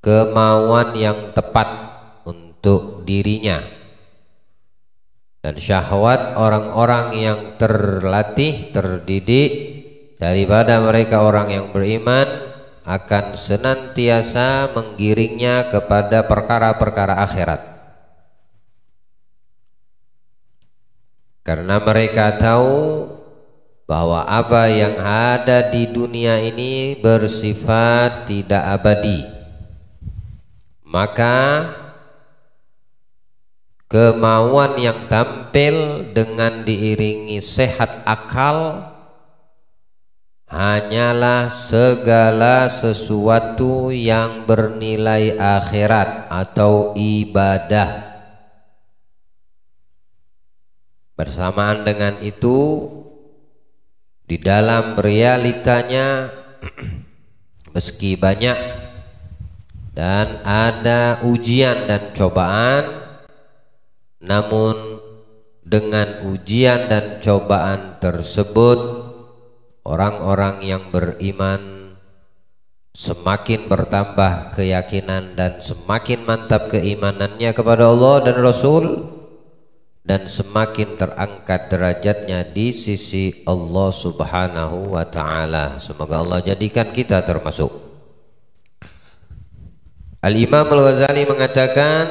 kemauan yang tepat untuk dirinya, dan syahwat orang-orang yang terlatih, terdidik daripada mereka orang yang beriman akan senantiasa menggiringnya kepada perkara-perkara akhirat, karena mereka tahu bahwa apa yang ada di dunia ini bersifat tidak abadi. Maka kemauan yang tampil dengan diiringi sehat akal hanyalah segala sesuatu yang bernilai akhirat atau ibadah. Bersamaan dengan itu, di dalam realitanya meski banyak dan ada ujian dan cobaan, namun dengan ujian dan cobaan tersebut orang-orang yang beriman semakin bertambah keyakinan dan semakin mantap keimanannya kepada Allah dan Rasul, dan semakin terangkat derajatnya di sisi Allah Subhanahu wa ta'ala. Semoga Allah jadikan kita termasuk. Al-Imam Al-Ghazali mengatakan,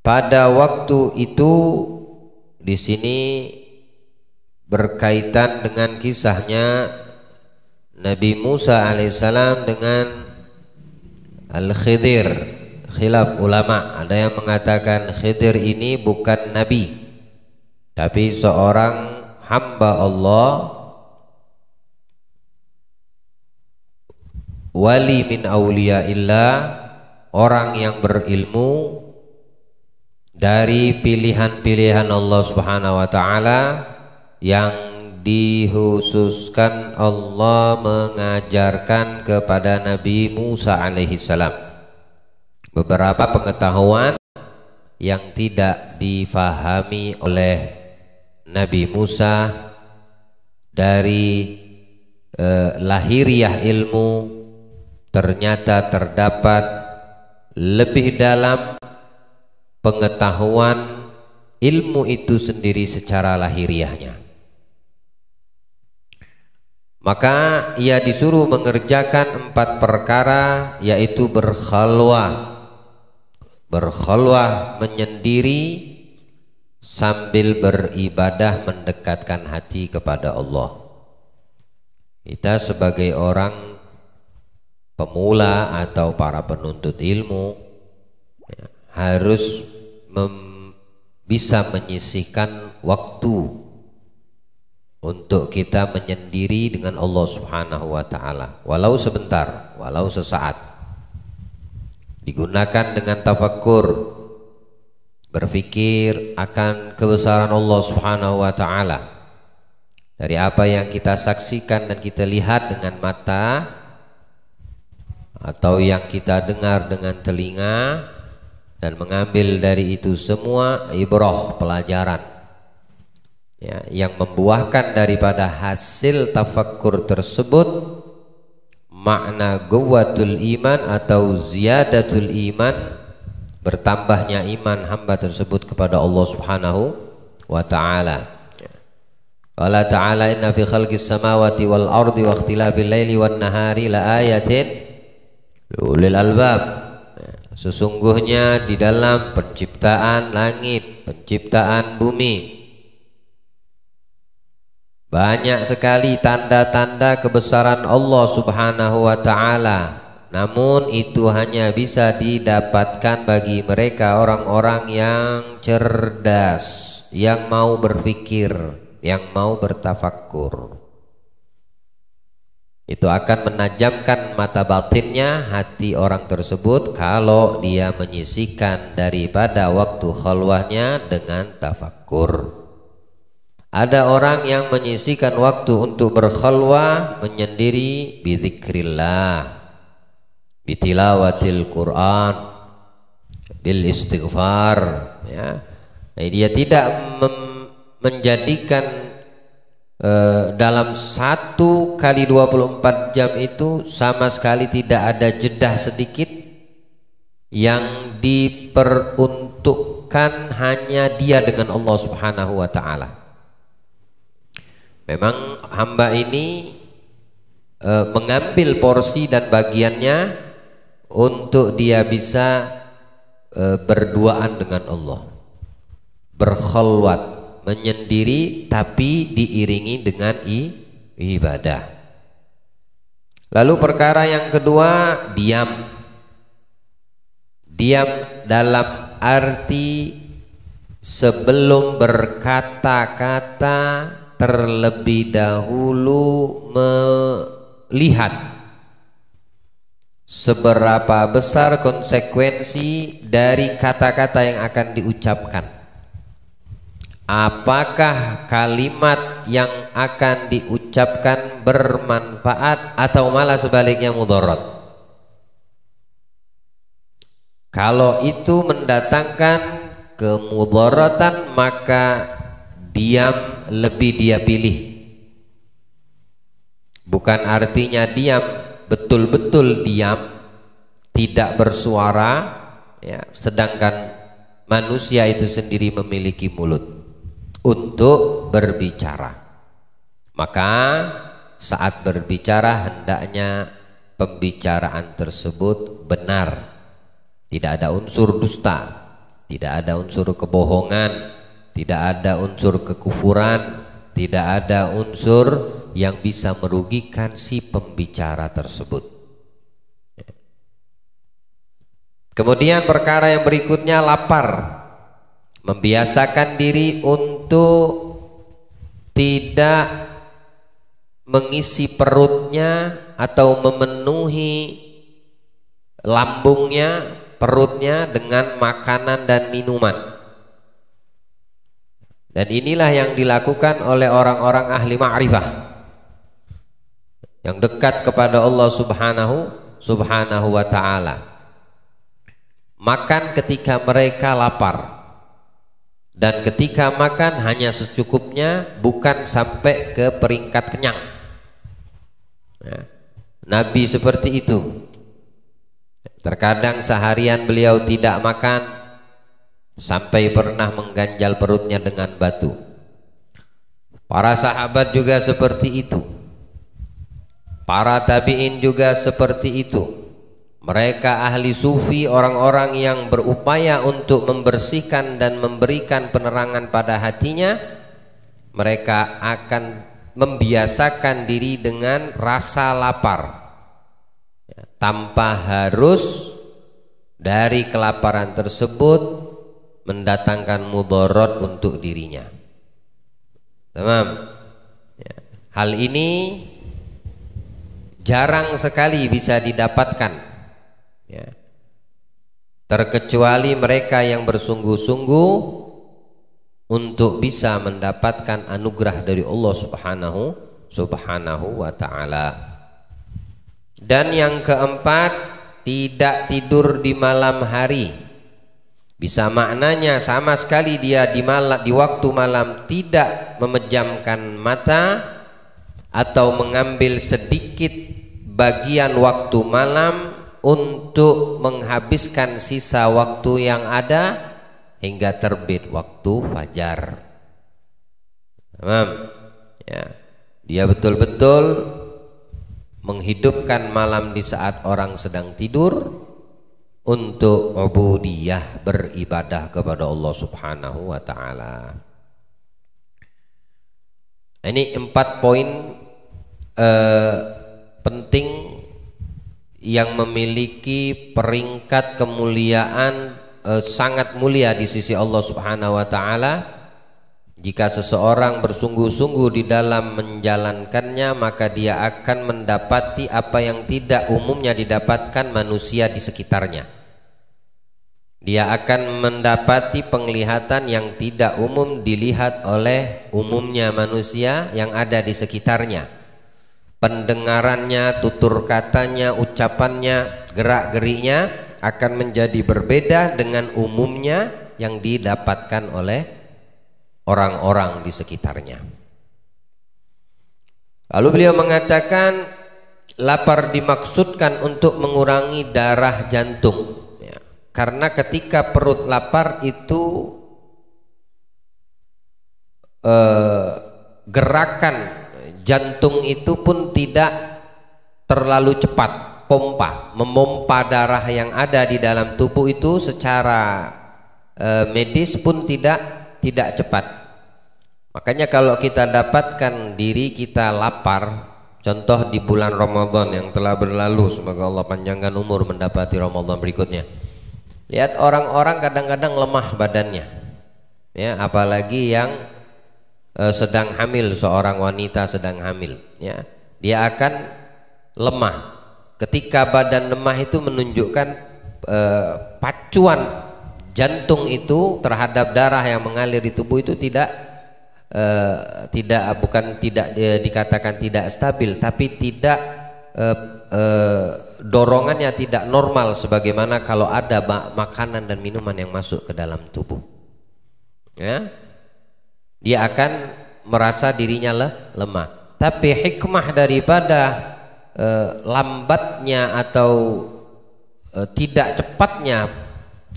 pada waktu itu di sini berkaitan dengan kisahnya Nabi Musa alaihissalam dengan Al-Khidir. Khilaf ulama, ada yang mengatakan Khidir ini bukan nabi tapi seorang hamba Allah, wali min awliyaillah, orang yang berilmu dari pilihan-pilihan Allah Subhanahu wa ta'ala yang dikhususkan Allah mengajarkan kepada Nabi Musa alaihissalam beberapa pengetahuan yang tidak difahami oleh Nabi Musa dari lahiriah ilmu. Ternyata terdapat lebih dalam pengetahuan ilmu itu sendiri secara lahiriahnya. Maka ia disuruh mengerjakan 4 perkara, yaitu berkhalwah menyendiri sambil beribadah mendekatkan hati kepada Allah. Kita sebagai orang pemula atau para penuntut ilmu harus bisa menyisihkan waktu untuk kita menyendiri dengan Allah Subhanahu wa ta'ala, walau sebentar, walau sesaat. Digunakan dengan tafakkur, berpikir akan kebesaran Allah Subhanahu wa ta'ala dari apa yang kita saksikan dan kita lihat dengan mata atau yang kita dengar dengan telinga, dan mengambil dari itu semua ibrah, pelajaran ya, yang membuahkan daripada hasil tafakkur tersebut makna quwwatul iman atau ziyadatul iman, bertambahnya iman hamba tersebut kepada Allah Subhanahu wa ta'ala. Qala ta'ala inna fi khalqis samawati wal ardi wa ikhtilafil laili wan nahari la ayatin ulil albab. Sesungguhnya di dalam penciptaan langit, penciptaan bumi, banyak sekali tanda-tanda kebesaran Allah Subhanahu wa ta'ala. Namun itu hanya bisa didapatkan bagi mereka orang-orang yang cerdas, yang mau berpikir, yang mau bertafakkur. Itu akan menajamkan mata batinnya, hati orang tersebut, kalau dia menyisihkan daripada waktu khalwahnya dengan tafakkur. Ada orang yang menyisihkan waktu untuk berkhalwah menyendiri bidzikrillah, bitilawatil Quran, bil istighfar ya. Dia tidak menjadikan dalam 1 kali 24 jam itu sama sekali tidak ada jeda sedikit yang diperuntukkan hanya dia dengan Allah Subhanahu wa ta'ala. Memang hamba ini mengambil porsi dan bagiannya untuk dia bisa berduaan dengan Allah, berkhalwat, menyendiri, tapi diiringi dengan ibadah. Lalu perkara yang kedua, diam. Diam dalam arti sebelum berkata-kata terlebih dahulu melihat seberapa besar konsekuensi dari kata-kata yang akan diucapkan. Apakah kalimat yang akan diucapkan bermanfaat atau malah sebaliknya mudarat? Kalau itu mendatangkan kemudaratan, maka diam lebih dia pilih. Bukan artinya diam betul-betul diam, tidak bersuara, ya, sedangkan manusia itu sendiri memiliki mulut untuk berbicara. Maka saat berbicara hendaknya pembicaraan tersebut benar, tidak ada unsur dusta, tidak ada unsur kebohongan, tidak ada unsur kekufuran, tidak ada unsur yang bisa merugikan si pembicara tersebut. Kemudian perkara yang berikutnya, lapar. Membiasakan diri untuk tidak mengisi perutnya atau memenuhi lambungnya, perutnya dengan makanan dan minuman. Dan inilah yang dilakukan oleh orang-orang ahli ma'rifah yang dekat kepada Allah Subhanahu wa ta'ala. Makan ketika mereka lapar, dan ketika makan hanya secukupnya, bukan sampai ke peringkat kenyang. Ya, Nabi seperti itu. Terkadang seharian beliau tidak makan, sampai pernah mengganjal perutnya dengan batu. Para sahabat juga seperti itu. Para tabi'in juga seperti itu. Mereka ahli sufi, orang-orang yang berupaya untuk membersihkan dan memberikan penerangan pada hatinya. Mereka akan membiasakan diri dengan rasa lapar, tanpa harus dari kelaparan tersebut mendatangkan mudarat untuk dirinya. Tamam. Hal ini jarang sekali bisa didapatkan, ya, terkecuali mereka yang bersungguh-sungguh untuk bisa mendapatkan anugerah dari Allah Subhanahu wa ta'ala. Dan yang keempat, tidak tidur di malam hari. Bisa maknanya sama sekali dia di waktu malam tidak memejamkan mata atau mengambil sedikit bagian waktu malam untuk menghabiskan sisa waktu yang ada hingga terbit waktu fajar. Ya, dia betul-betul menghidupkan malam di saat orang sedang tidur untuk ubudiyah, beribadah kepada Allah Subhanahu wa ta'ala. Ini 4 poin penting yang memiliki peringkat kemuliaan sangat mulia di sisi Allah Subhanahu wa ta'ala. Jika seseorang bersungguh-sungguh di dalam menjalankannya, maka dia akan mendapati apa yang tidak umumnya didapatkan manusia di sekitarnya. Dia akan mendapati penglihatan yang tidak umum dilihat oleh umumnya manusia yang ada di sekitarnya. Pendengarannya, tutur katanya, ucapannya, gerak-geriknya akan menjadi berbeda dengan umumnya yang didapatkan oleh orang-orang di sekitarnya. Lalu beliau mengatakan lapar dimaksudkan untuk mengurangi darah jantung, ya. Karena ketika perut lapar itu gerakan jantung itu pun tidak terlalu cepat, memompa darah yang ada di dalam tubuh itu secara medis pun tidak cepat. Makanya kalau kita dapatkan diri kita lapar, contoh di bulan Ramadan yang telah berlalu, semoga Allah panjangkan umur mendapati Ramadan berikutnya. Lihat orang-orang kadang-kadang lemah badannya, ya, apalagi yang sedang hamil, seorang wanita sedang hamil, ya, dia akan lemah. Ketika badan lemah itu menunjukkan pacuan jantung itu terhadap darah yang mengalir di tubuh itu tidak dikatakan tidak stabil, tapi tidak dorongannya tidak normal sebagaimana kalau ada makanan dan minuman yang masuk ke dalam tubuh, ya. Dia akan merasa dirinya lemah. Tapi hikmah daripada lambatnya atau tidak cepatnya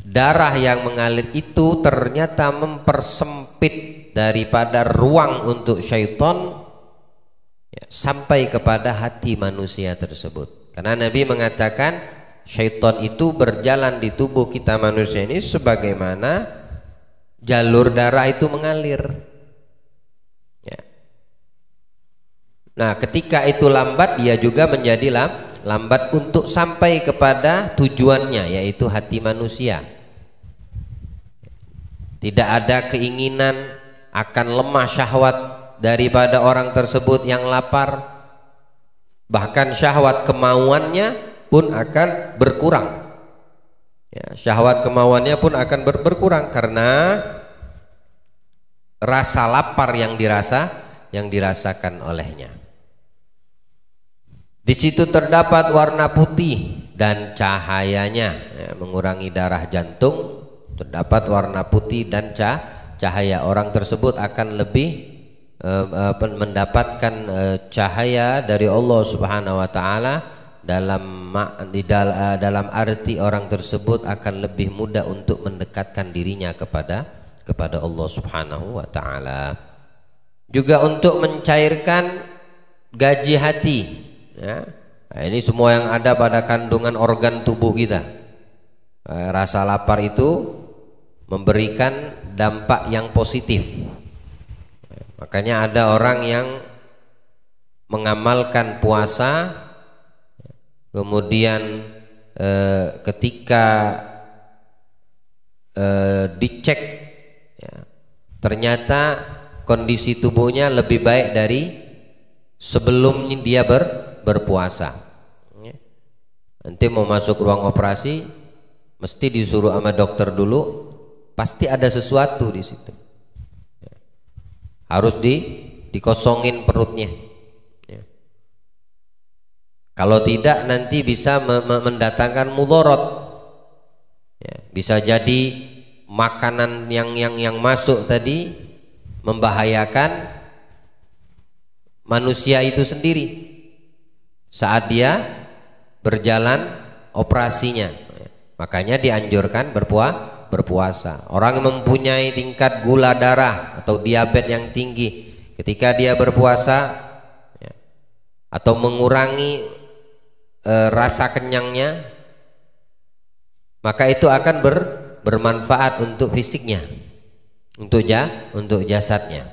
darah yang mengalir itu ternyata mempersempit daripada ruang untuk syaitan, ya, sampai kepada hati manusia tersebut. Karena Nabi mengatakan syaitan itu berjalan di tubuh kita manusia ini sebagaimana jalur darah itu mengalir. Nah, ketika itu lambat, dia juga menjadi lambat untuk sampai kepada tujuannya, yaitu hati manusia. Tidak ada keinginan akan lemah syahwat daripada orang tersebut yang lapar. Bahkan syahwat kemauannya pun akan berkurang, ya, syahwat kemauannya pun akan berkurang karena rasa lapar yang dirasakan olehnya. Di situ terdapat warna putih dan cahayanya, ya, mengurangi darah jantung. Terdapat warna putih dan cahaya. Orang tersebut akan lebih mendapatkan cahaya dari Allah Subhanahu wa taala, dalam arti orang tersebut akan lebih mudah untuk mendekatkan dirinya kepada Allah Subhanahu wa taala. Juga untuk mencairkan gaji hati, ya. Nah, ini semua yang ada pada kandungan organ tubuh kita. Rasa lapar itu memberikan dampak yang positif. Makanya ada orang yang mengamalkan puasa, kemudian ketika dicek, ya, ternyata kondisi tubuhnya lebih baik dari sebelum dia berpuasa. Nanti mau masuk ruang operasi mesti disuruh sama dokter dulu, pasti ada sesuatu di situ. Harus dikosongin perutnya. Kalau tidak nanti bisa mendatangkan mudarat. Bisa jadi makanan yang masuk tadi membahayakan manusia itu sendiri saat dia berjalan operasinya. Makanya dianjurkan berpuasa. Orang yang mempunyai tingkat gula darah atau diabetes yang tinggi, ketika dia berpuasa, ya, atau mengurangi rasa kenyangnya, maka itu akan bermanfaat untuk fisiknya, untuk jasadnya.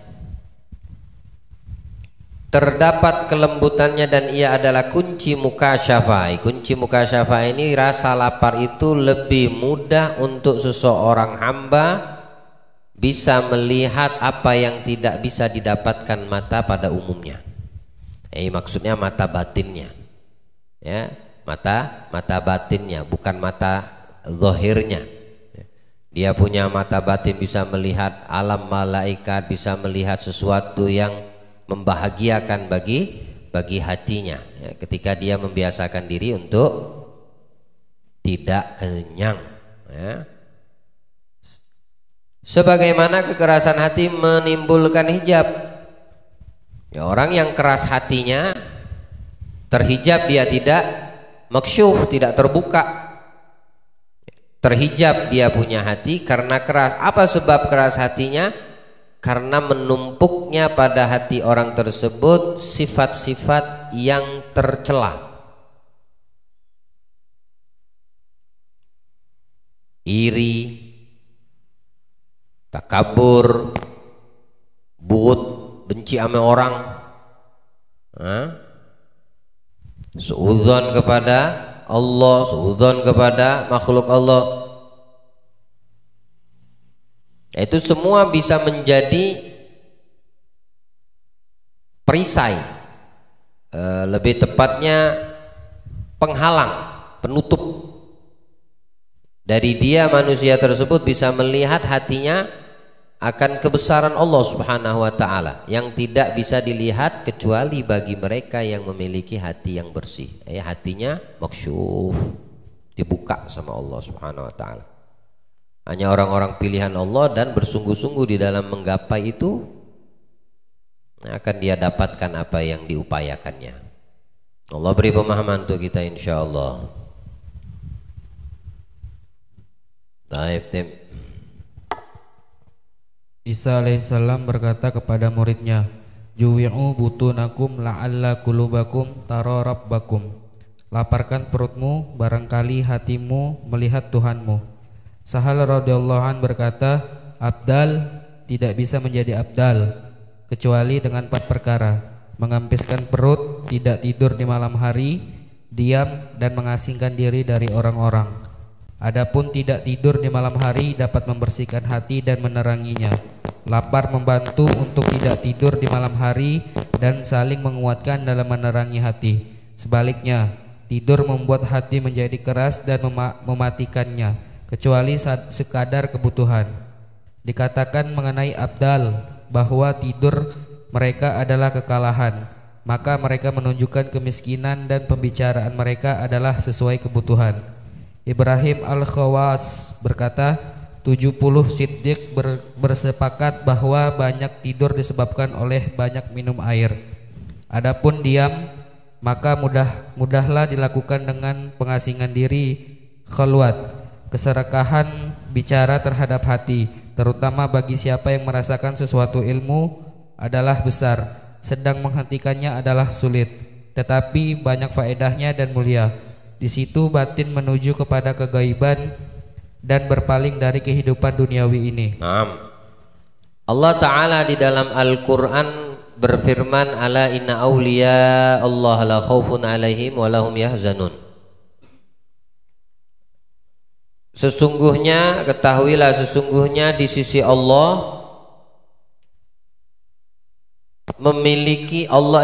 Terdapat kelembutannya dan ia adalah kunci mukasyafah. Kunci mukasyafah ini rasa lapar itu lebih mudah untuk seseorang hamba bisa melihat apa yang tidak bisa didapatkan mata pada umumnya. Maksudnya mata batinnya, ya, mata batinnya, bukan mata zahirnya. Dia punya mata batin, bisa melihat alam malaikat, bisa melihat sesuatu yang membahagiakan bagi hatinya, ya, ketika dia membiasakan diri untuk tidak kenyang, ya. Sebagaimana kekerasan hati menimbulkan hijab, Ya, orang yang keras hatinya, terhijab dia tidak maksyuf, tidak terbuka. Terhijab dia punya hati karena keras. Apa sebab keras hatinya? Karena menumpuknya pada hati orang tersebut sifat-sifat yang tercela. Iri, takabur, buut, benci sama orang, suudzon kepada Allah, suudzon kepada makhluk Allah. Itu semua bisa menjadi perisai, lebih tepatnya penghalang, penutup dari dia. Manusia tersebut bisa melihat hatinya akan kebesaran Allah Subhanahu wa ta'ala yang tidak bisa dilihat kecuali bagi mereka yang memiliki hati yang bersih. Hatinya maksyuf, dibuka sama Allah Subhanahu wa ta'ala. Hanya orang-orang pilihan Allah dan bersungguh-sungguh di dalam menggapai itu akan dia dapatkan apa yang diupayakannya. Allah beri pemahaman untuk kita insyaallah. Baik, tim. Isa alaihissalam berkata kepada muridnya, "Juwi'u butunakum la'alla qulubakum tara rabbakum." Laparkan perutmu, barangkali hatimu melihat Tuhanmu. Sahal radhiyallahu an berkata, abdal tidak bisa menjadi abdal kecuali dengan 4 perkara: mengampiskan perut, tidak tidur di malam hari, diam dan mengasingkan diri dari orang-orang. Adapun tidak tidur di malam hari dapat membersihkan hati dan meneranginya. Lapar membantu untuk tidak tidur di malam hari dan saling menguatkan dalam menerangi hati. Sebaliknya, tidur membuat hati menjadi keras dan mematikannya, kecuali sekadar kebutuhan. Dikatakan mengenai abdal bahwa tidur mereka adalah kekalahan, maka mereka menunjukkan kemiskinan dan pembicaraan mereka adalah sesuai kebutuhan. Ibrahim Al-Khawas berkata, 70 siddiq bersepakat bahwa banyak tidur disebabkan oleh banyak minum air. Adapun diam, maka mudahlah dilakukan dengan pengasingan diri, khalwat, keserakahan bicara terhadap hati, terutama bagi siapa yang merasakan sesuatu ilmu adalah besar, sedang menghentikannya adalah sulit, tetapi banyak faedahnya dan mulia. Di situ batin menuju kepada kegaiban dan berpaling dari kehidupan duniawi ini. Allah Ta'ala di dalam Al-Quran berfirman, ala inna awliya Allah la khawfun alaihim wa lahum yahzanun. Sesungguhnya, ketahuilah sesungguhnya di sisi Allah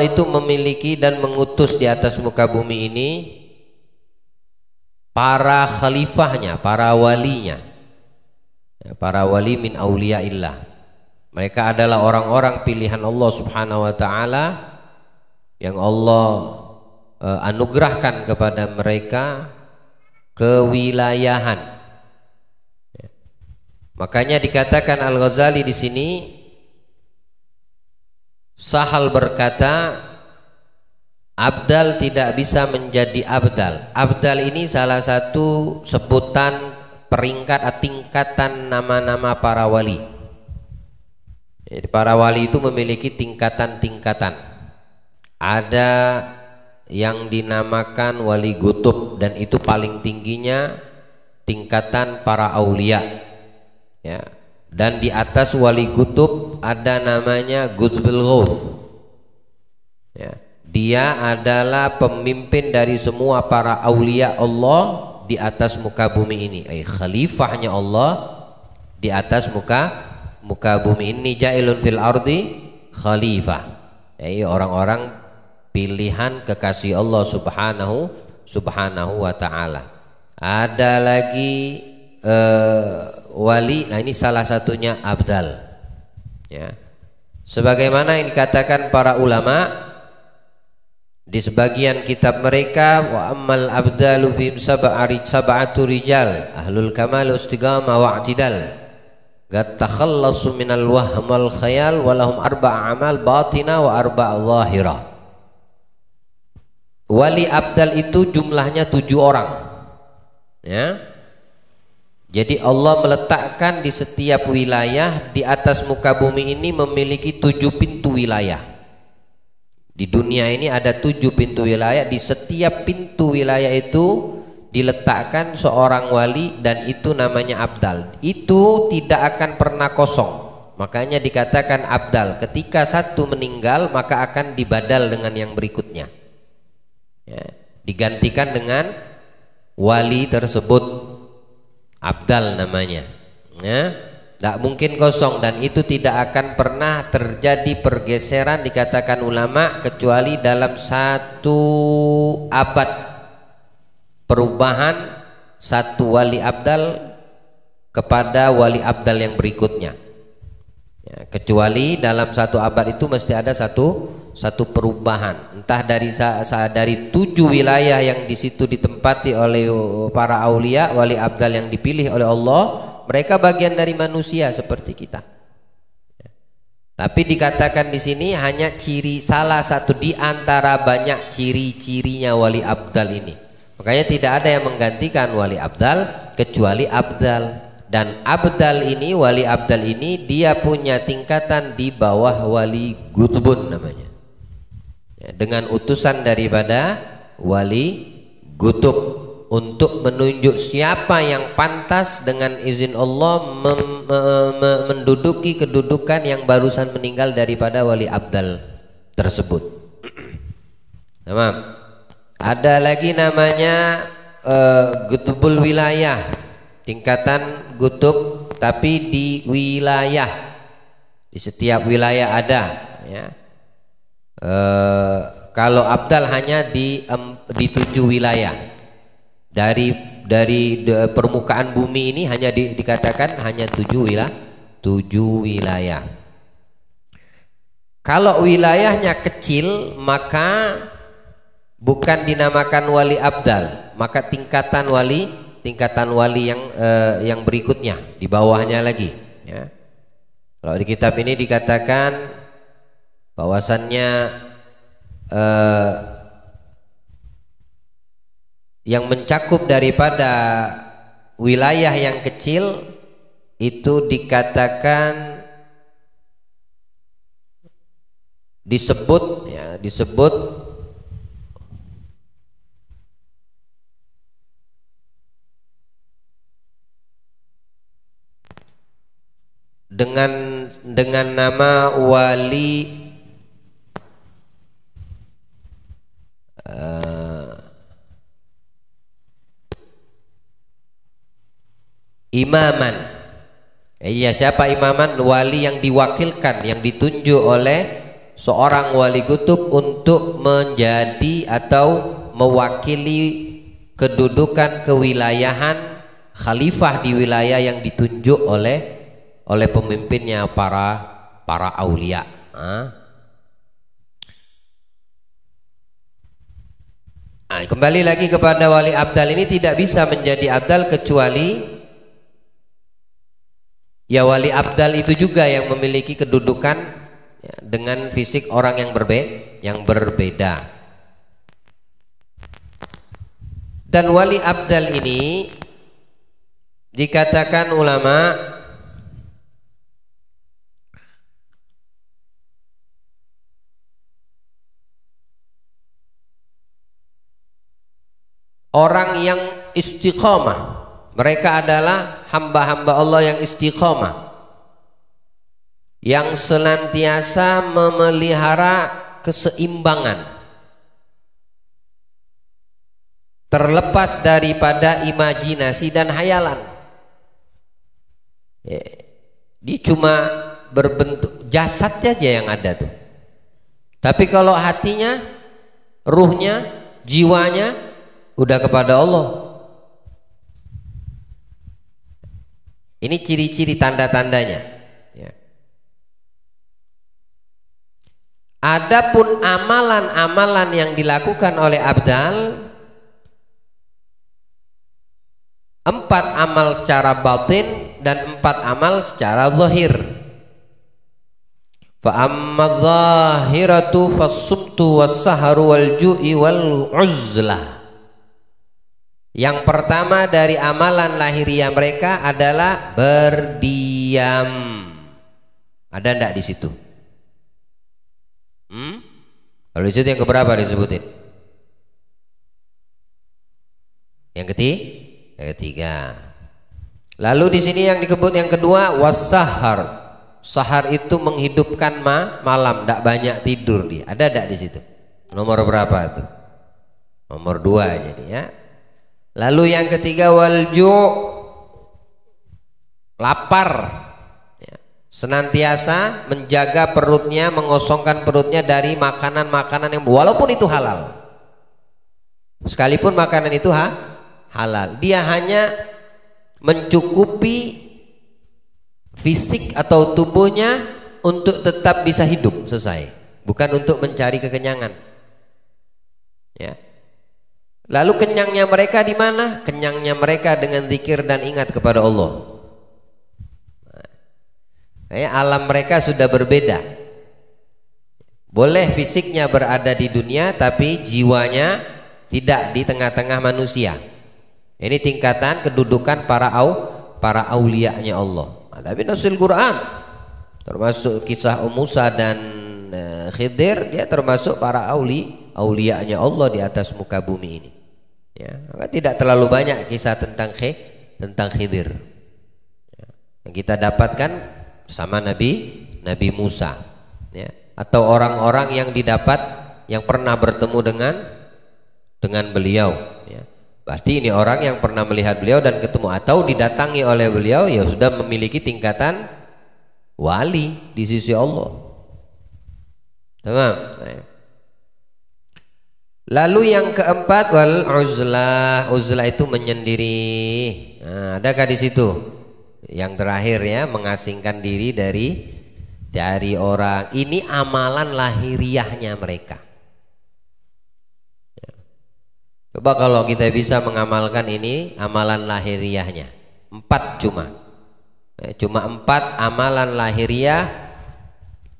itu memiliki dan mengutus di atas muka bumi ini para khalifahnya, para walinya, para wali min auliyaillah. Mereka adalah orang-orang pilihan Allah Subhanahu wa ta'ala yang Allah anugerahkan kepada mereka kewilayahan. Makanya dikatakan Al-Ghazali di sini, Sahal berkata, abdal tidak bisa menjadi abdal. Abdal ini salah satu sebutan peringkat tingkatan nama-nama para wali. Jadi para wali itu memiliki tingkatan-tingkatan. Ada yang dinamakan wali gutub dan itu paling tingginya tingkatan para aulia. Ya. Dan di atas wali gutub ada namanya Gutbul Ghauth. Ya. Dia adalah pemimpin dari semua para aulia Allah di atas muka bumi ini. Khalifahnya Allah di atas muka bumi ini. Ja'ilun fil ardi khalifah. Orang-orang pilihan kekasih Allah subhanahu wa ta'ala. Ada lagi wali, nah ini salah satunya abdal. Ya. Sebagaimana yang dikatakan para ulama di sebagian kitab mereka, wa ammal abdalu fi sab'atu rijal ahlul kamal istiqamah wa i'tidal. Qad takhallasu minal wahm wal khayal walahum arba' amal batina wa arba' zahira. Wali abdal itu jumlahnya 7 orang, ya. Jadi Allah meletakkan di setiap wilayah di atas muka bumi ini memiliki 7 pintu wilayah. Di dunia ini ada 7 pintu wilayah. Di setiap pintu wilayah itu diletakkan seorang wali dan itu namanya abdal. Itu tidak akan pernah kosong. Makanya dikatakan abdal. Ketika satu meninggal maka akan dibadal dengan yang berikutnya, ya, digantikan dengan wali tersebut, abdal namanya, ya. Tidak mungkin kosong dan itu tidak akan pernah terjadi pergeseran, dikatakan ulama, kecuali dalam 1 abad perubahan satu wali abdal kepada wali abdal yang berikutnya, ya, kecuali dalam 1 abad itu mesti ada satu perubahan, entah dari 7 wilayah yang di situ ditempati oleh para aulia, wali abdal yang dipilih oleh Allah, mereka bagian dari manusia seperti kita. Tapi dikatakan di sini hanya salah satu di antara banyak ciri-cirinya wali abdal ini. Makanya tidak ada yang menggantikan wali abdal kecuali abdal. Dan abdal ini, wali abdal ini, dia punya tingkatan di bawah wali gutbun namanya, ya, dengan utusan daripada wali gutub untuk menunjuk siapa yang pantas dengan izin Allah menduduki kedudukan yang barusan meninggal daripada wali abdal tersebut. Tamam. Ada lagi namanya gutubul wilayah, tingkatan gutub tapi di wilayah, di setiap wilayah ada, ya. Kalau abdal hanya di 7 wilayah dari permukaan bumi ini hanya dikatakan hanya 7 wilayah. Kalau wilayahnya kecil maka bukan dinamakan wali abdal, maka tingkatan wali yang berikutnya di bawahnya lagi, ya. Kalau di kitab ini dikatakan bahwasannya yang mencakup daripada wilayah yang kecil itu dikatakan disebut dengan nama wali imaman. Iya, siapa imaman? Wali yang diwakilkan, yang ditunjuk oleh seorang wali kutub untuk menjadi atau mewakili kedudukan kewilayahan khalifah di wilayah yang ditunjuk oleh pemimpinnya para aulia. Kembali lagi kepada wali abdal ini, tidak bisa menjadi abdal kecuali ya wali abdal itu juga yang memiliki kedudukan, ya, dengan fisik orang yang berbeda. Dan wali abdal ini dikatakan ulama orang yang istiqomah. Mereka adalah hamba-hamba Allah yang istiqomah, yang senantiasa memelihara keseimbangan, terlepas daripada imajinasi dan hayalan. Dia cuma berbentuk jasad aja yang ada tuh. Tapi kalau hatinya, ruhnya, jiwanya udah kepada Allah. Ini ciri-ciri tanda-tandanya, ya. Adapun amalan-amalan yang dilakukan oleh abdal, 4 amal secara batin dan 4 amal secara zahir. Fa amma zahiratu fasumtu was-sahru wal-ju'i wal-uzlah. Yang pertama dari amalan lahiriah mereka adalah berdiam. Ada enggak di situ? Kalau di situ yang keberapa disebutin? Yang ketiga. Lalu di sini yang disebut yang kedua was-sahar. Sahar itu menghidupkan malam, tidak banyak tidur dia. Ada tidak di situ? Nomor berapa itu? Nomor 2 jadi ya. Lalu yang ketiga walju', lapar. Ya. Senantiasa menjaga perutnya, mengosongkan perutnya dari makanan-makanan yang walaupun itu halal. Sekalipun makanan itu halal, dia hanya mencukupi fisik atau tubuhnya untuk tetap bisa hidup, selesai, bukan untuk mencari kekenyangan. Ya. Lalu kenyangnya mereka di mana? Kenyangnya mereka dengan zikir dan ingat kepada Allah. Alam mereka sudah berbeda. Boleh fisiknya berada di dunia, tapi jiwanya tidak di tengah-tengah manusia. Ini tingkatan kedudukan para aulianya Allah. Tapi nasil Quran termasuk kisah Musa dan Khidir, dia termasuk para aulianya Allah di atas muka bumi ini. Ya, maka tidak terlalu banyak kisah tentang Khidir. Ya, yang kita dapatkan sama Nabi Musa, ya, atau orang-orang yang pernah bertemu dengan beliau. Ya. Berarti ini orang yang pernah melihat beliau dan ketemu atau didatangi oleh beliau, ya sudah memiliki tingkatan wali di sisi Allah. Tamam. Lalu yang keempat wal uzlah. Uzlah itu menyendiri. Nah, adakah di situ? Yang terakhir ya, mengasingkan diri dari orang. Ini amalan lahiriahnya mereka. Coba kalau kita bisa mengamalkan ini amalan lahiriahnya 4 cuma 4 amalan lahiriah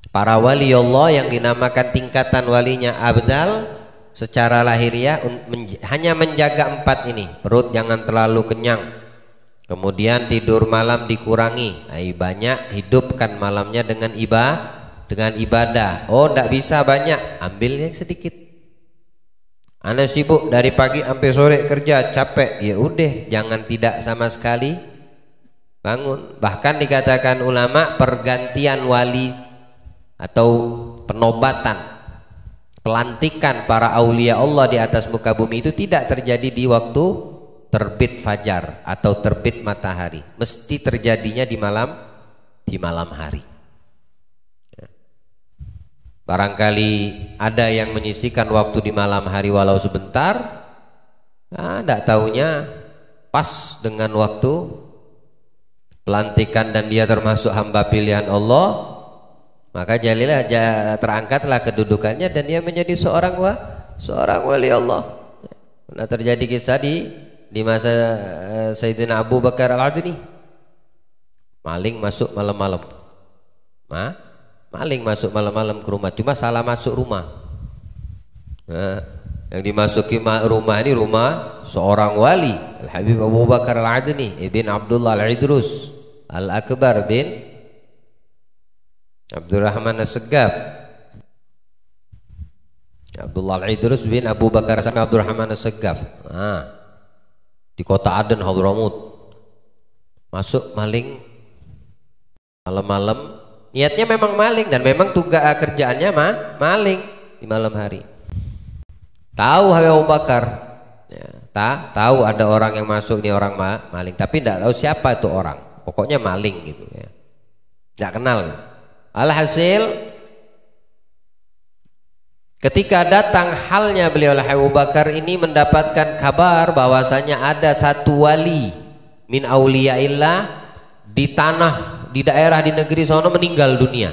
para wali Allah yang dinamakan tingkatan walinya abdal secara lahiriah, hanya menjaga 4 ini. Perut jangan terlalu kenyang, kemudian tidur malam dikurangi, banyak hidupkan malamnya dengan ibadah. Oh tidak bisa banyak, ambil yang sedikit. Anda sibuk dari pagi sampai sore kerja, capek, ya udah jangan tidak sama sekali bangun. Bahkan dikatakan ulama pergantian wali atau penobatan, pelantikan para aulia Allah di atas muka bumi itu tidak terjadi di waktu terbit fajar atau terbit matahari, mesti terjadinya di malam hari. Barangkali ada yang menyisihkan waktu di malam hari walau sebentar, tidak taunya pas dengan waktu pelantikan dan dia termasuk hamba pilihan Allah, maka jalilah terangkatlah kedudukannya dan dia menjadi seorang wali Allah. Pernah terjadi kisah di masa Sayyidina Abu Bakar Al-Adni, maling masuk malam-malam. Maling masuk malam-malam ke rumah, cuma salah masuk rumah. Yang dimasuki rumah ini rumah seorang wali, Al-Habib Abu Bakar Al-Adni ibn Abdullah Al-Idrus Al-Akbar bin Abdurrahman As-Segaf. Abdullah Al-Idrus bin Abu Bakar Abdurrahman As-Segaf. Di kota Aden Hadramut. Masuk maling malam-malam. Niatnya memang maling dan memang tugas kerjaannya maling di malam hari. Tahu Habib Abu Bakar, ya, tahu ada orang yang masuk, ini orang maling, tapi tidak tahu siapa itu orang. Pokoknya maling gitu ya. Tidak kenal. Alhasil ketika datang halnya beliau Abu Bakar ini mendapatkan kabar bahwasanya ada satu wali min auliyaillah di tanah, di daerah, di negeri sono meninggal dunia.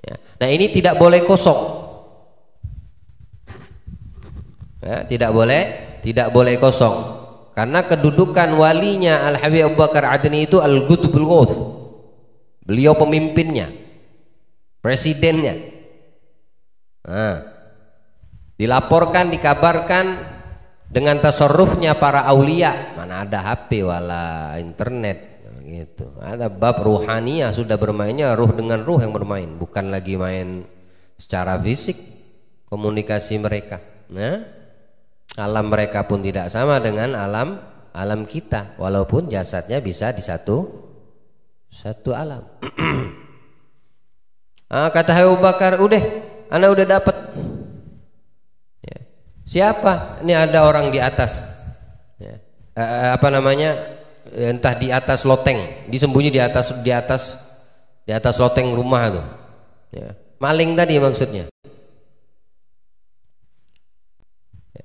Ya. Nah ini tidak boleh kosong. Ya, tidak boleh kosong. Karena kedudukan walinya Al-Habib Abu Bakar Adni itu Al-Qutbul Ghuth. Beliau pemimpinnya, presidennya. Dilaporkan, dikabarkan dengan tasarrufnya para aulia. Mana ada HP wala internet gitu. Ada bab ruhaniyah, sudah bermainnya ruh dengan ruh yang bermain, bukan lagi main secara fisik komunikasi mereka. Alam mereka pun tidak sama dengan alam kita, walaupun jasadnya bisa di satu alam. Kata Abu Bakar, udah, ana udah dapat. Ya. Siapa? Ini ada orang di atas. Ya. Entah di atas loteng, disembunyi di atas loteng rumah tuh. Ya. Maling tadi maksudnya.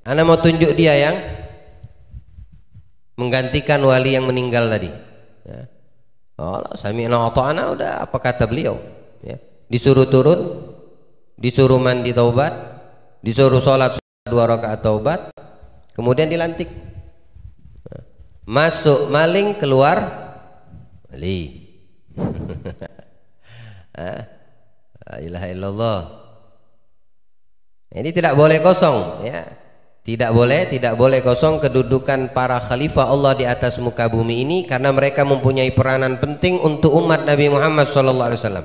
Ana mau tunjuk dia yang menggantikan wali yang meninggal tadi. Ya. Allah sami'na wa ta'ana, udah apa kata beliau? Ya. Disuruh turun, disuruh mandi taubat, disuruh sholat 2 rakaat taubat, kemudian dilantik. Masuk maling, keluar wali. La ilaha illallah. Ini tidak boleh kosong, ya. Tidak boleh kosong kedudukan para khalifah Allah di atas muka bumi ini, karena mereka mempunyai peranan penting untuk umat Nabi Muhammad SAW.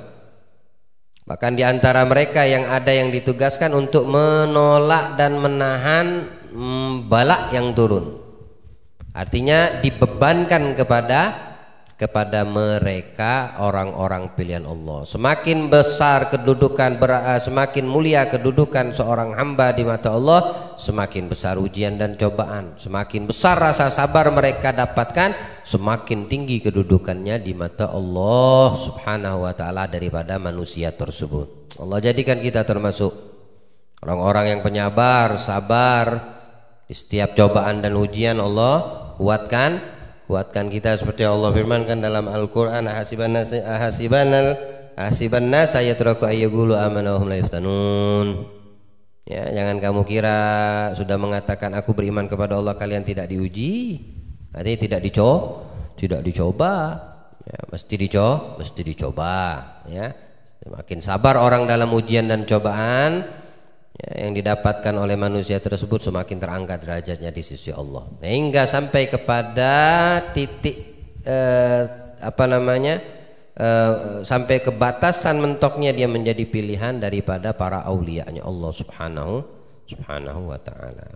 Bahkan di antara mereka yang ada yang ditugaskan untuk menolak dan menahan balak yang turun. Artinya dibebankan kepada mereka orang-orang pilihan Allah. Semakin besar kedudukan, semakin mulia kedudukan seorang hamba di mata Allah, semakin besar ujian dan cobaan. Semakin besar rasa sabar mereka dapatkan, semakin tinggi kedudukannya di mata Allah Subhanahu wa ta'ala daripada manusia tersebut. Allah jadikan kita termasuk orang-orang yang penyabar, sabar di setiap cobaan dan ujian. Allah kuatkan kita seperti Allah firmankan dalam Al-Qur'an, hasiban nas ayatraku ayyaqulu amana wa hum la yuftanun. Ya, jangan kamu kira sudah mengatakan aku beriman kepada Allah kalian tidak diuji. Artinya tidak dicoba. Ya, mesti dicoba, ya. Semakin sabar orang dalam ujian dan cobaan, ya, yang didapatkan oleh manusia tersebut, semakin terangkat derajatnya di sisi Allah, hingga sampai kepada titik sampai ke batasan mentoknya dia menjadi pilihan daripada para aulianya Allah subhanahu wa ta'ala.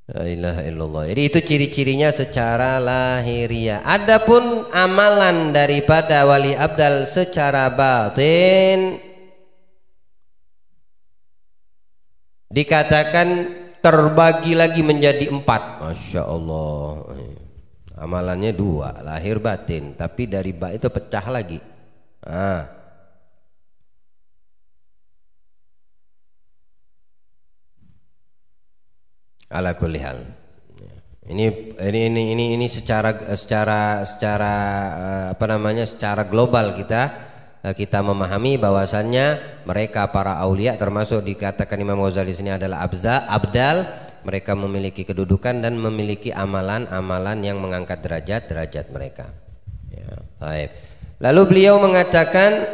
La ilaha illallah. Jadi itu ciri-cirinya secara lahiriah. Adapun amalan daripada wali abdal secara batin dikatakan terbagi lagi menjadi 4. Masya Allah. Amalannya 2, lahir batin, tapi dari itu pecah lagi. Ala kulli hal. Ini secara global kita memahami bahwasannya mereka para aulia, termasuk dikatakan Imam Ghazali sini adalah abdal. Mereka memiliki kedudukan dan memiliki amalan-amalan yang mengangkat derajat mereka. Ya, baik. Lalu beliau mengatakan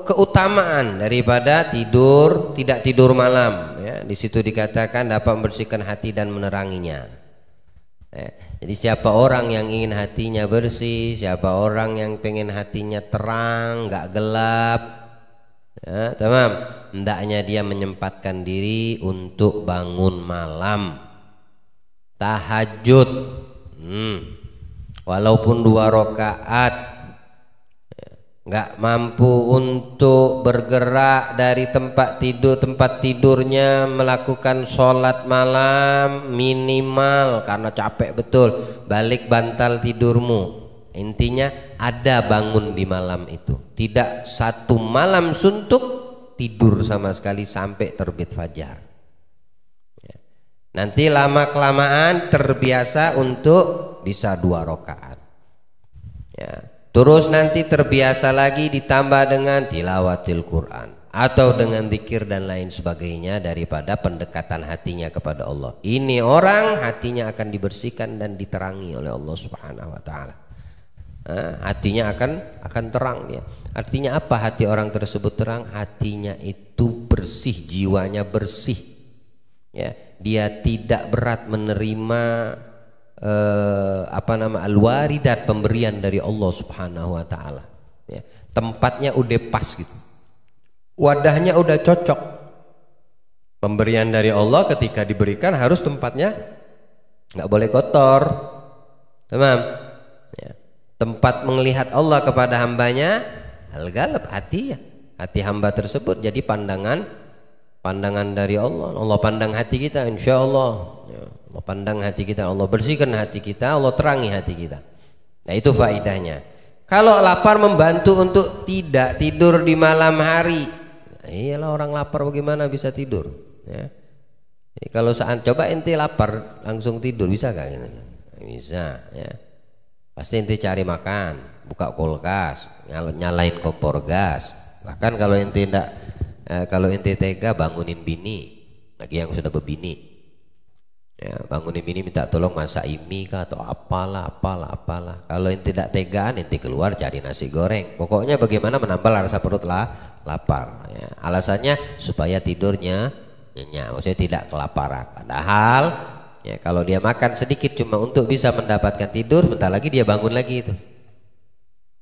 keutamaan daripada tidak tidur malam. Ya, di situ dikatakan dapat membersihkan hati dan meneranginya. Ya, jadi siapa orang yang ingin hatinya bersih, siapa orang yang pengen hatinya terang, nggak gelap, ya, tamam, hendaknya dia menyempatkan diri untuk bangun malam, tahajud, walaupun 2 rakaat. Nggak mampu untuk bergerak dari tempat tidurnya, melakukan sholat malam minimal karena capek betul, balik bantal tidurmu. Intinya ada bangun di malam itu, tidak satu malam suntuk tidur sama sekali sampai terbit fajar. Nanti lama kelamaan terbiasa untuk bisa 2 rakaat. Ya. Terus nanti terbiasa lagi ditambah dengan tilawatil Quran. atau dengan zikir dan lain sebagainya daripada pendekatan hatinya kepada Allah. Ini orang hatinya akan dibersihkan dan diterangi oleh Allah Subhanahu wa taala. Hatinya akan terang dia. Artinya apa hati orang tersebut terang? Hatinya itu bersih, jiwanya bersih. Ya, dia tidak berat menerima al-waridat, pemberian dari Allah Subhanahu wa taala. Ya, tempatnya udah pas gitu. Wadahnya udah cocok. Pemberian dari Allah ketika diberikan harus tempatnya nggak boleh kotor. Tamam. Ya. Tempat melihat Allah kepada hambanya al-ghalab, hati ya. Hati hamba tersebut jadi pandangan dari Allah. Allah pandang hati kita, insya Allah. Ya. Allah pandang hati kita, Allah bersihkan hati kita, Allah terangi hati kita. Nah itu faedahnya. Kalau lapar membantu untuk tidak tidur di malam hari. Nah, iyalah orang lapar bagaimana bisa tidur? Ya. Jadi kalau saat coba ente lapar langsung tidur bisa gak? Bisa. Ya. Pasti ente cari makan, buka kulkas, nyalain kompor gas. Bahkan kalau ente tega bangunin bini, lagi yang sudah berbini, ya, bangunin bini minta tolong masak imi kah atau apalah. Kalau ente tidak tegaan, ente keluar cari nasi goreng. Pokoknya bagaimana menambah rasa perut lapar. Ya. Alasannya supaya tidurnya nyenyak, maksudnya tidak kelaparan. Padahal ya, kalau dia makan sedikit cuma untuk bisa mendapatkan tidur, bentar lagi dia bangun lagi itu.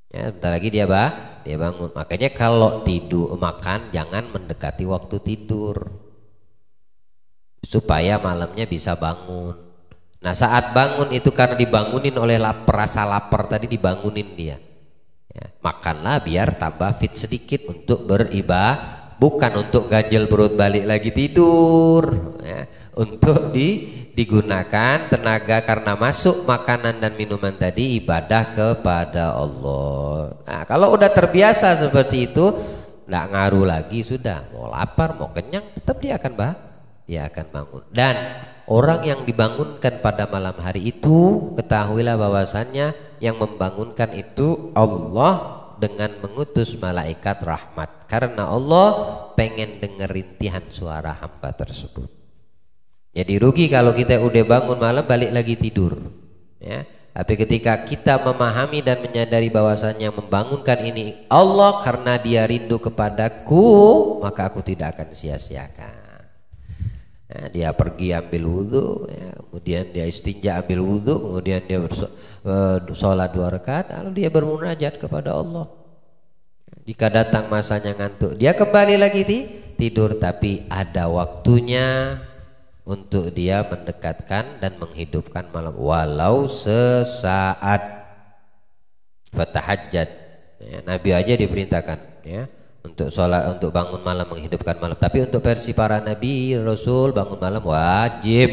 Ya, bentar lagi dia bangun. Makanya kalau tidur makan jangan mendekati waktu tidur, supaya malamnya bisa bangun. Nah saat bangun itu karena dibangunin oleh rasa lapar tadi, dibangunin dia. Ya, makanlah biar tambah fit sedikit untuk beribadah, bukan untuk ganjel perut balik lagi tidur. Ya, untuk digunakan tenaga karena masuk makanan dan minuman tadi ibadah kepada Allah. Nah kalau udah terbiasa seperti itu, nggak ngaruh lagi, sudah mau lapar mau kenyang tetap dia akan bangun. Dan orang yang dibangunkan pada malam hari itu, ketahuilah bahwasannya yang membangunkan itu Allah dengan mengutus malaikat rahmat, karena Allah pengen denger rintihan suara hamba tersebut. Jadi rugi kalau kita udah bangun malam balik lagi tidur, ya. Tapi ketika kita memahami dan menyadari bahwasannya membangunkan ini Allah karena dia rindu kepadaku, maka aku tidak akan sia-siakan. Nah, dia pergi ambil wudhu, ya, kemudian dia istinja ambil wudhu, kemudian dia sholat 2 rakaat, lalu dia bermunajat kepada Allah. Jika datang masanya ngantuk, dia kembali lagi tidur, tapi ada waktunya untuk dia mendekatkan dan menghidupkan malam walau sesaat. Fatahajjat, ya, Nabi aja diperintahkan, ya, untuk sholat, untuk bangun malam, menghidupkan malam. Tapi untuk versi para Nabi Rasul bangun malam wajib.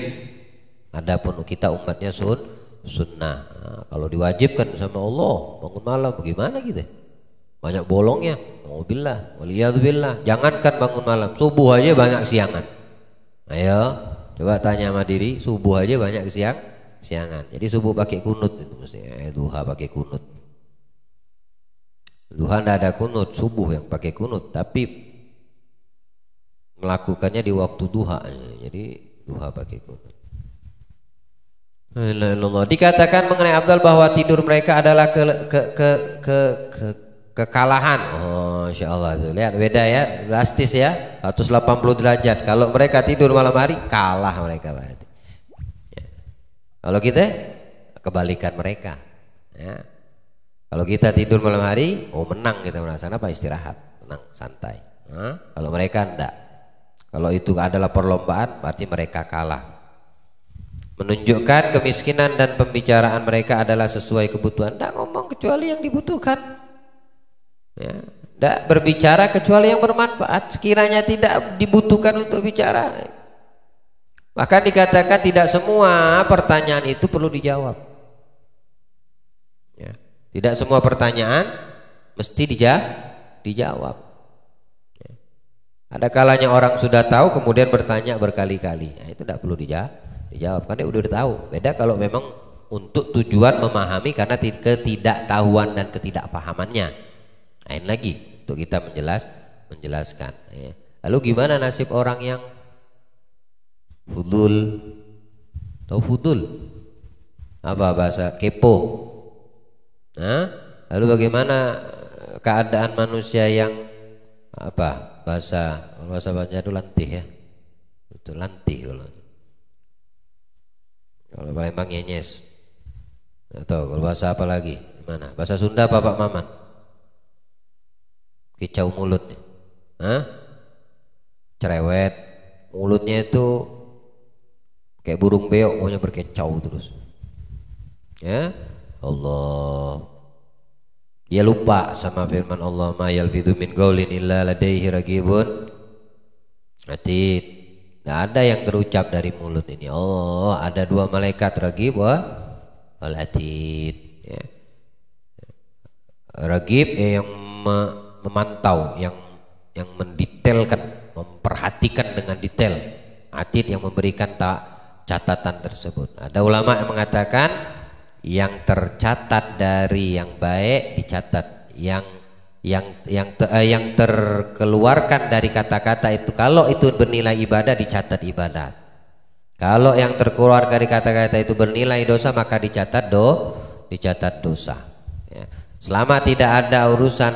Adapun kita umatnya sunnah. Nah, kalau diwajibkan sama Allah bangun malam bagaimana gitu? Banyak bolongnya. Alhamdulillah, waliyadzubillah. Jangankan bangun malam, subuh aja banyak siangan. Ayo coba tanya sama diri, subuh aja banyak siangan. Jadi subuh pakai kunut itu mestinya, duha pakai kunut. Duha tidak ada kunut, subuh yang pakai kunut, tapi melakukannya di waktu duha. Jadi duha pakai kunut. Dikatakan mengenai Abdal bahwa tidur mereka adalah kekalahan. Oh, insya Allah tuh. Lihat beda ya, drastis ya, 180 derajat. Kalau mereka tidur malam hari, kalah mereka berarti. Ya. Kalau kita kebalikan mereka. Ya. Kalau kita tidur malam hari, oh menang kita merasakan apa? Istirahat, tenang, santai. Kalau mereka enggak. Kalau itu adalah perlombaan, berarti mereka kalah. Menunjukkan kemiskinan dan pembicaraan mereka adalah sesuai kebutuhan. Enggak ngomong kecuali yang dibutuhkan. Ya, tidak berbicara kecuali yang bermanfaat. Sekiranya tidak dibutuhkan untuk bicara, bahkan dikatakan tidak semua pertanyaan itu perlu dijawab. Ya, tidak semua pertanyaan mesti dijawab. Ya. Ada kalanya orang sudah tahu kemudian bertanya berkali-kali, nah, itu tidak perlu dijawab karena dia udah tahu. Beda kalau memang untuk tujuan memahami karena ketidaktahuan dan ketidakpahamannya. Lain lagi untuk kita menjelaskan ya. Lalu gimana nasib orang yang fudul? Tahu fudul? Apa bahasa kepo? Nah, lalu bagaimana keadaan manusia yang apa bahasa itu lantih ya? Itu lantih kalau Palembang nyenyes. Atau kalau bahasa apa lagi? Mana? Bahasa Sunda apa Pak Maman? Kicau mulutnya. Hah? Cerewet. Mulutnya itu kayak burung beok, maunya berkicau terus. Ya, Allah. Dia lupa sama firman Allah, ma yalfidhu min qaulin illa ladaihi raqibun atid. Tidak ada yang terucap dari mulut ini. Oh, ada 2 malaikat raqib wal atid. Ya. Raqib yang memantau, yang mendetailkan, memperhatikan dengan detail. Atid yang memberikan catatan tersebut. Ada ulama yang mengatakan yang tercatat dari yang baik dicatat, yang terkeluarkan dari kata-kata itu, kalau itu bernilai ibadah dicatat ibadah. Kalau yang terkeluar dari kata-kata itu bernilai dosa maka dicatat dosa. Ya. Selama tidak ada urusan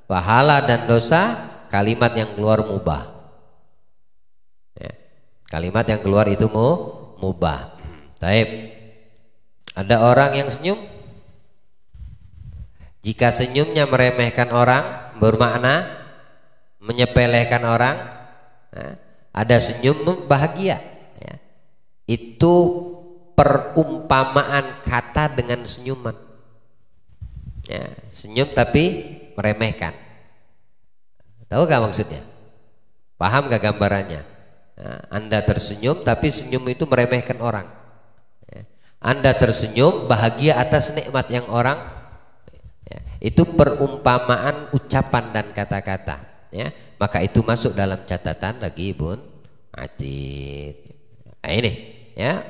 pahala dan dosa, kalimat yang keluar mubah. Ya. Kalimat yang keluar itu mubah. Taib. Ada orang yang senyum. Jika senyumnya meremehkan orang, bermakna menyepelekan orang. Nah, ada senyum bahagia. Ya. Itu perumpamaan kata dengan senyuman. Ya, senyum tapi meremehkan. Tahu gak maksudnya? Paham gak gambarannya? Nah, Anda tersenyum tapi senyum itu meremehkan orang. Anda tersenyum bahagia atas nikmat yang orang ya, itu perumpamaan ucapan dan kata-kata ya, maka itu masuk dalam catatan raqibun atid. Nah, ini ya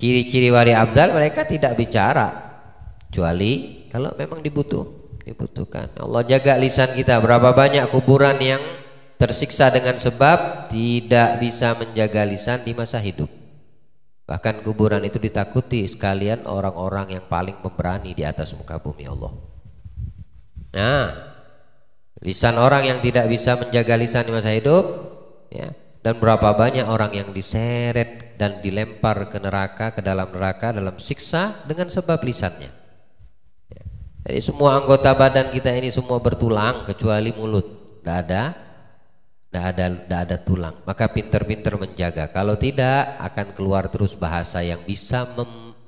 ciri-ciri wali abdal, mereka tidak bicara kecuali kalau memang dibutuhkan. Allah jaga lisan kita. Berapa banyak kuburan yang tersiksa dengan sebab tidak bisa menjaga lisan di masa hidup. Bahkan kuburan itu ditakuti sekalian orang-orang yang paling pemberani di atas muka bumi Allah. Nah, lisan orang yang tidak bisa menjaga lisan di masa hidup ya, dan berapa banyak orang yang diseret dan dilempar ke neraka, ke dalam neraka, dalam siksa dengan sebab lisannya ya. Jadi semua anggota badan kita ini semua bertulang kecuali mulut. Tidak ada tulang, maka pinter-pinter menjaga. Kalau tidak akan keluar terus bahasa yang bisa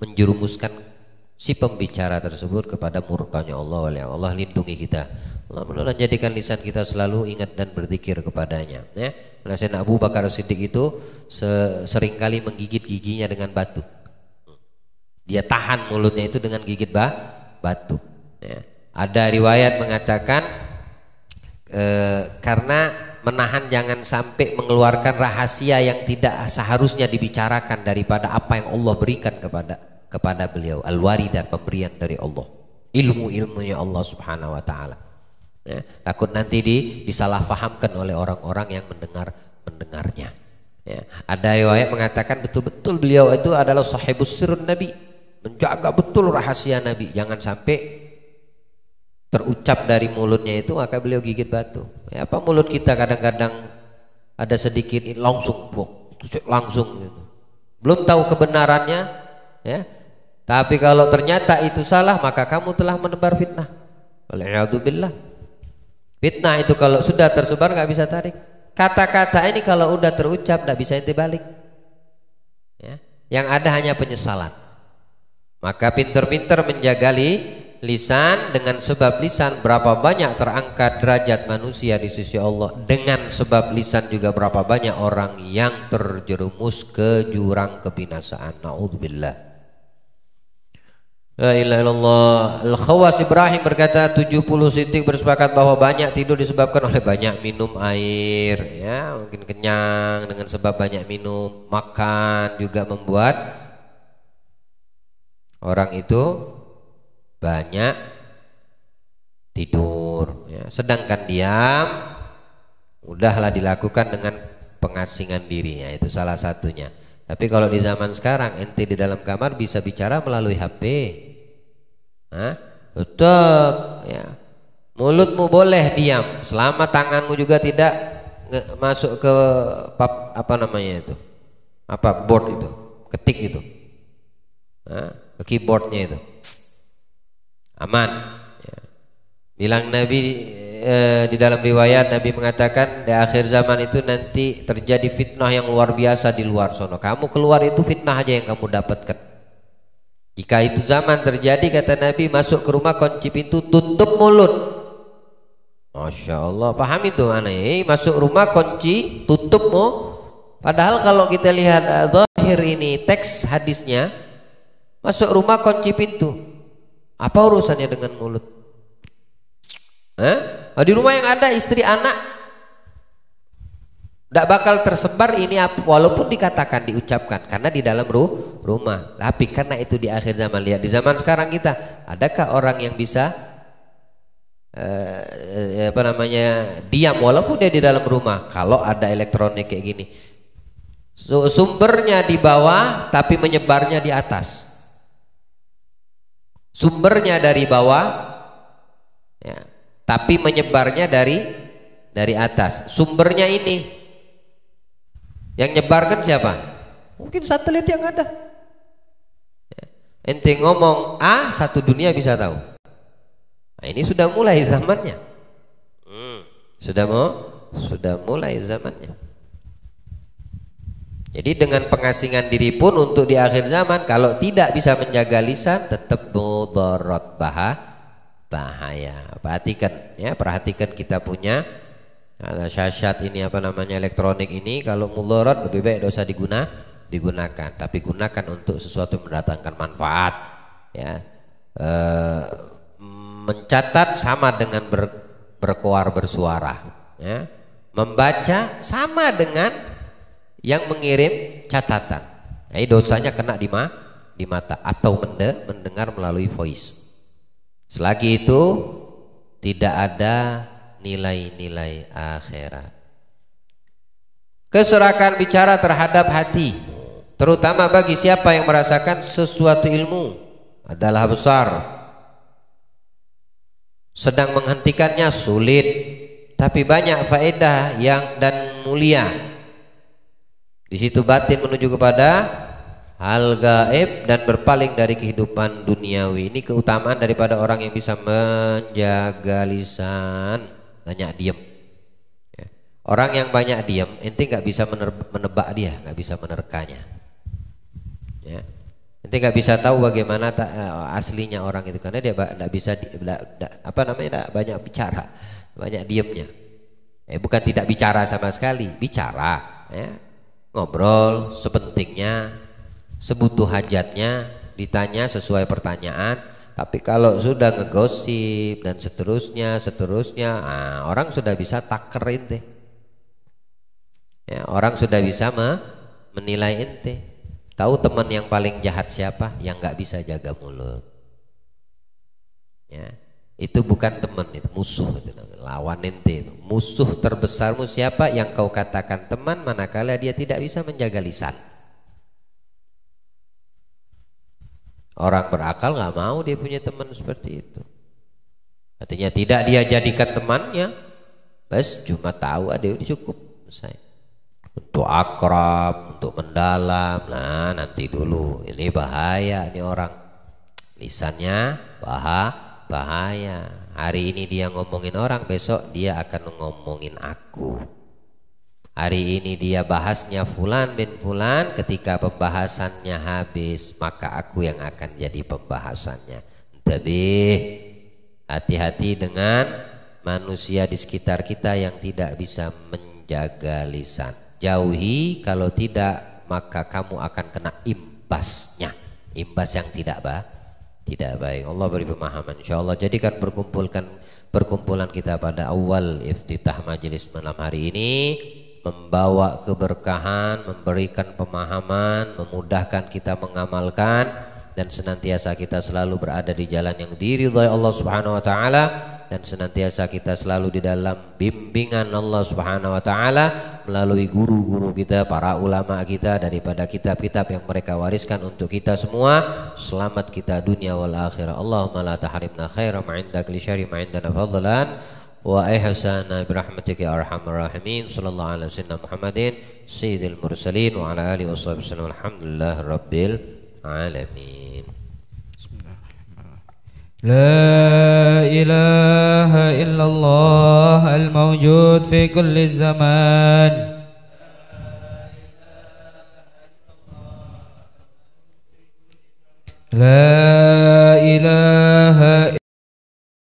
menjerumuskan si pembicara tersebut kepada murkanya Allah. Allah lindungi kita. Allah jadikan lisan kita selalu ingat dan berzikir kepadanya. Ya, Sayyidina Abu Bakar Siddiq itu seringkali menggigit giginya dengan batu. Dia tahan mulutnya itu dengan gigit batu. Ya. Ada riwayat mengatakan karena menahan jangan sampai mengeluarkan rahasia yang tidak seharusnya dibicarakan daripada apa yang Allah berikan kepada beliau, al-waridat, pemberian dari Allah, ilmunya Allah Subhanahu wa taala. Ya, takut nanti disalahfahamkan oleh orang-orang yang mendengarnya. Ya, ada riwayat mengatakan betul-betul beliau itu adalah sahibus sirrun Nabi, menjaga betul rahasia Nabi, jangan sampai terucap dari mulutnya itu maka beliau gigit batu. Ya, apa mulut kita kadang-kadang ada sedikit langsung gitu. Belum tahu kebenarannya ya. Tapi kalau ternyata itu salah maka kamu telah menebar fitnah. Wal'iyadzubillah. Fitnah itu kalau sudah tersebar nggak bisa tarik. Kata-kata ini kalau udah terucap nggak bisa ente balik. Ya. Yang ada hanya penyesalan. Maka pinter-pinter menjaga lisan, dengan sebab lisan berapa banyak terangkat derajat manusia di sisi Allah, dengan sebab lisan juga berapa banyak orang yang terjerumus ke jurang kebinasaan. Naudzubillah. La ilaha illallah. Al-Khawas Ibrahim berkata 70 sintik bersepakat bahwa banyak tidur disebabkan oleh banyak minum air ya, mungkin kenyang dengan sebab banyak minum. Makan juga membuat orang itu banyak tidur ya. Sedangkan diam Udahlah dilakukan dengan pengasingan dirinya, itu salah satunya. Tapi kalau di zaman sekarang ente di dalam kamar bisa bicara melalui HP. Hah? Tetap ya. Mulutmu boleh diam selama tanganmu juga tidak masuk ke apa namanya itu? Apa board itu? Ketik itu. Hah? Ke keyboardnya itu. Aman. Ya. Bilang Nabi di dalam riwayat Nabi mengatakan di akhir zaman itu nanti terjadi fitnah yang luar biasa di luar sono. Kamu keluar itu fitnah aja yang kamu dapatkan. Jika itu zaman terjadi, kata Nabi, masuk ke rumah kunci pintu, tutup mulut. Masya Allah, paham itu mana? Masuk rumah kunci, tutup Padahal kalau kita lihat zahir ini teks hadisnya, masuk rumah kunci pintu. Apa urusannya dengan mulut? Di rumah yang ada istri anak tidak bakal tersebar ini walaupun dikatakan diucapkan karena di dalam rumah. Tapi karena itu di akhir zaman. Lihat di zaman sekarang kita, adakah orang yang bisa diam walaupun dia di dalam rumah? Kalau ada elektronik kayak gini, sumbernya di bawah tapi menyebarnya di atas. Sumbernya dari bawah ya, tapi menyebarnya dari atas. Sumbernya ini yang nyebarkan siapa? Mungkin satelit yang ada. Ente ngomong A, satu dunia bisa tahu. Nah, ini sudah mulai zamannya. Sudah mulai zamannya. Jadi dengan pengasingan diri pun untuk di akhir zaman, kalau tidak bisa menjaga lisan, tetap mudarat, bahaya. Perhatikan kita punya syashat ini elektronik ini, kalau mudarat lebih baik tidak usah digunakan, tapi gunakan untuk sesuatu yang mendatangkan manfaat. Ya, mencatat sama dengan berkoar bersuara. Ya, membaca sama dengan yang mengirim catatan. Jadi dosanya kena di mata atau mendengar melalui voice. Selagi itu tidak ada nilai-nilai akhirat. Keserakahan bicara terhadap hati, terutama bagi siapa yang merasakan sesuatu ilmu adalah besar. Sedang menghentikannya sulit, tapi banyak faedah dan mulia. Di situ batin menuju kepada hal gaib dan berpaling dari kehidupan duniawi. Ini keutamaan daripada orang yang bisa menjaga lisan, banyak diam. Ya. Orang yang banyak diam, ente nggak bisa menebak dia, nggak bisa menerkanya. Ya. Ente nggak bisa tahu bagaimana aslinya orang itu karena dia nggak bisa banyak bicara, banyak diamnya. Bukan tidak bicara sama sekali, bicara. Ya. Ngobrol sepentingnya, sebutuh hajatnya, ditanya sesuai pertanyaan. Tapi kalau sudah ngegosip dan seterusnya, orang sudah bisa taker ente. Ya, orang sudah bisa menilai ente. Tahu teman yang paling jahat siapa? Yang nggak bisa jaga mulut. Ya, itu bukan teman, itu musuh, itu lawan ente. Itu musuh terbesarmu siapa? Yang kau katakan teman manakala dia tidak bisa menjaga lisan. Orang berakal nggak mau dia punya teman seperti itu. Artinya tidak dia jadikan temannya, bas cuma tahu ada udah cukup saya. Untuk akrab, untuk mendalam, nah nanti dulu. Ini bahaya nih orang, lisannya bahaya. Hari ini dia ngomongin orang, besok dia akan ngomongin aku. Hari ini dia bahasnya fulan bin fulan, ketika pembahasannya habis maka aku yang akan jadi pembahasannya. Tapi hati-hati dengan manusia di sekitar kita yang tidak bisa menjaga lisan. Jauhi, kalau tidak maka kamu akan kena imbasnya, imbas yang tidak baik. Allah beri pemahaman insyaallah. Jadikan perkumpulan kita pada awal iftitah majelis malam hari ini membawa keberkahan, memberikan pemahaman, memudahkan kita mengamalkan, dan senantiasa kita selalu berada di jalan yang diridhai Allah Subhanahu wa taala, dan senantiasa kita selalu di dalam bimbingan Allah Subhanahu wa taala melalui guru-guru kita, para ulama kita, daripada kitab-kitab yang mereka wariskan untuk kita semua. Selamat kita dunia wal akhirah. Allahumma la tahrimna khaira ma indak li syarri ma indana fadlan wa ihsana bi rahmatika ya arhamar rahimin. Sallallahu alaihi wasallam Muhammadin sayyidil mursalin wa ala alihi washabihi wasallam. Alhamdulillah rabbil alamin. لا إله إلا الله الموجود في كل الزمان لا